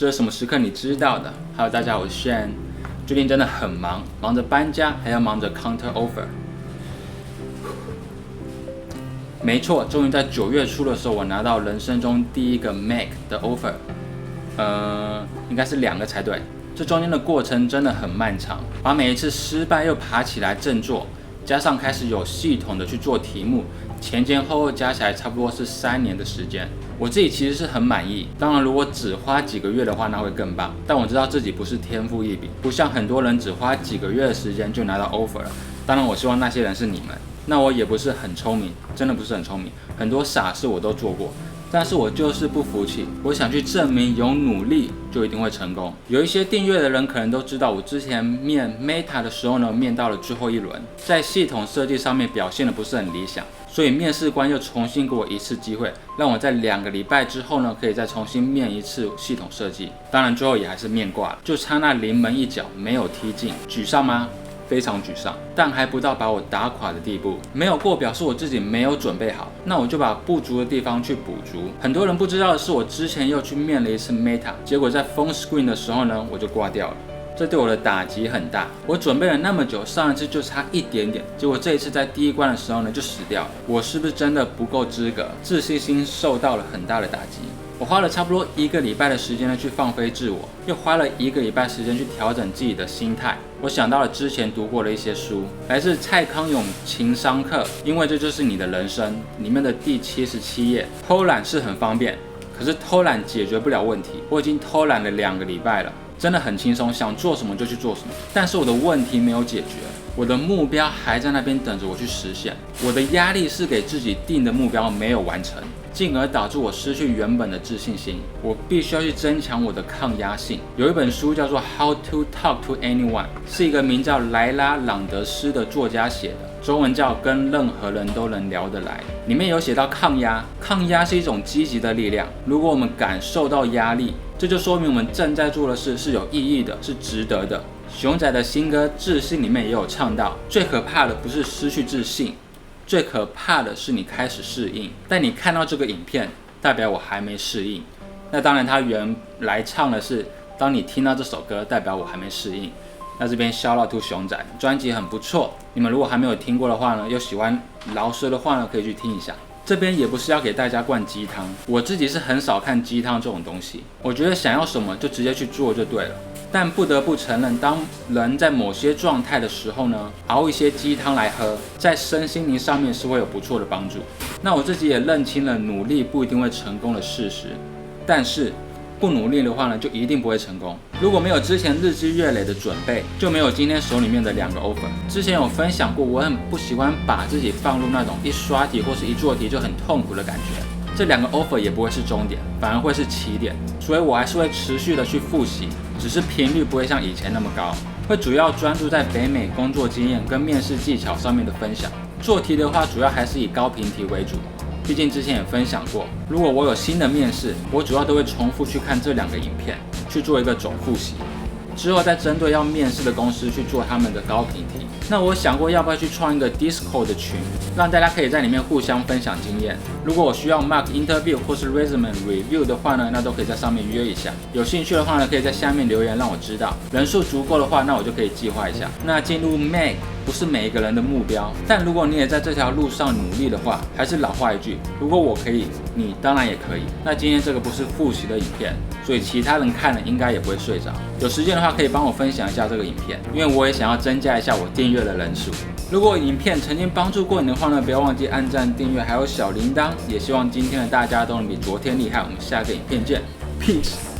这是什么时刻你知道的？还有大家，我是 Shane， 最近真的很忙，忙着搬家，还要忙着 counter offer。没错，终于在9月初的时候，我拿到人生中第一个 Mac 的 offer，应该是2个才对。这中间的过程真的很漫长，把每一次失败又爬起来振作，加上开始有系统的去做题目，前后加起来差不多是3年的时间。我自己其实是很满意，当然如果只花几个月的话，那会更棒。但我知道自己不是天赋异禀，不像很多人只花几个月的时间就拿到 offer 了。当然我希望那些人是你们。那我也不是很聪明，真的不是很聪明，很多傻事我都做过，但是我就是不服气，我想去证明有努力就一定会成功。有一些订阅的人可能都知道，我之前面 Meta 的时候呢，面到了最后一轮，在系统设计上面表现的不是很理想，所以面试官又重新给我一次机会，让我在2个礼拜之后呢，可以再重新面一次系统设计。当然最后也还是面挂了，就差那临门一脚没有踢进。沮丧吗？非常沮丧，但还不到把我打垮的地步。没有过表示我自己没有准备好，那我就把不足的地方去补足。很多人不知道的是，我之前又去面了一次 Meta， 结果在 phone screen 的时候呢，我就挂掉了。这对我的打击很大。我准备了那么久，上一次就差一点点，结果这一次在第一关的时候呢，就死掉了。我是不是真的不够资格？自信心受到了很大的打击。我花了差不多1个礼拜的时间呢，去放飞自我，又花了1个礼拜时间去调整自己的心态。我想到了之前读过的一些书，来自蔡康永情商课，因为这就是你的人生里面的第77页。偷懒是很方便，可是偷懒解决不了问题。我已经偷懒了2个礼拜了，真的很轻松，想做什么就去做什么。但是我的问题没有解决，我的目标还在那边等着我去实现。我的压力是给自己定的目标没有完成，进而导致我失去原本的自信心。我必须要去增强我的抗压性。有一本书叫做《How to Talk to Anyone》，是一个名叫莱拉·朗德斯的作家写的，中文叫《跟任何人都能聊得来》。里面有写到抗压，抗压是一种积极的力量。如果我们感受到压力，这就说明我们正在做的事是有意义的，是值得的。熊仔的新歌《自信》里面也有唱到，最可怕的不是失去自信，最可怕的是你开始适应。但你看到这个影片，代表我还没适应。那当然他原来唱的是当你听到这首歌，代表我还没适应。那这边shout out to熊仔，专辑很不错，你们如果还没有听过的话呢，又喜欢饶舌的话呢，可以去听一下。这边也不是要给大家灌鸡汤，我自己是很少看鸡汤这种东西，我觉得想要什么就直接去做就对了。但不得不承认，当人在某些状态的时候呢，熬一些鸡汤来喝，在身心灵上面是会有不错的帮助。那我自己也认清了努力不一定会成功的事实，但是不努力的话呢，就一定不会成功。如果没有之前日积月累的准备，就没有今天手里面的2个 offer。之前有分享过，我很不喜欢把自己放入那种一刷题或是一做题就很痛苦的感觉。这2个 offer 也不会是终点，反而会是起点，所以我还是会持续的去复习，只是频率不会像以前那么高，会主要专注在北美工作经验跟面试技巧上面的分享。做题的话，主要还是以高频题为主。毕竟之前也分享过，如果我有新的面试，我主要都会重复去看这2个影片，去做一个总复习，之后再针对要面试的公司去做他们的高频题。那我想过要不要去创一个 Discord 的群，让大家可以在里面互相分享经验。如果我需要 Mock Interview 或是 Resume Review 的话呢，那都可以在上面约一下。有兴趣的话呢，可以在下面留言让我知道。人数足够的话，那我就可以计划一下。那进入 Mac 不是每一个人的目标，但如果你也在这条路上努力的话，还是老话一句，如果我可以，你当然也可以。那今天这个不是复习的影片，所以其他人看了应该也不会睡着。有时间的话，可以帮我分享一下这个影片，因为我也想要增加一下我订阅的人数。如果影片曾经帮助过你的话呢，不要忘记按赞、订阅，还有小铃铛。也希望今天的大家都能比昨天厉害。我们下个影片见 ，Peace。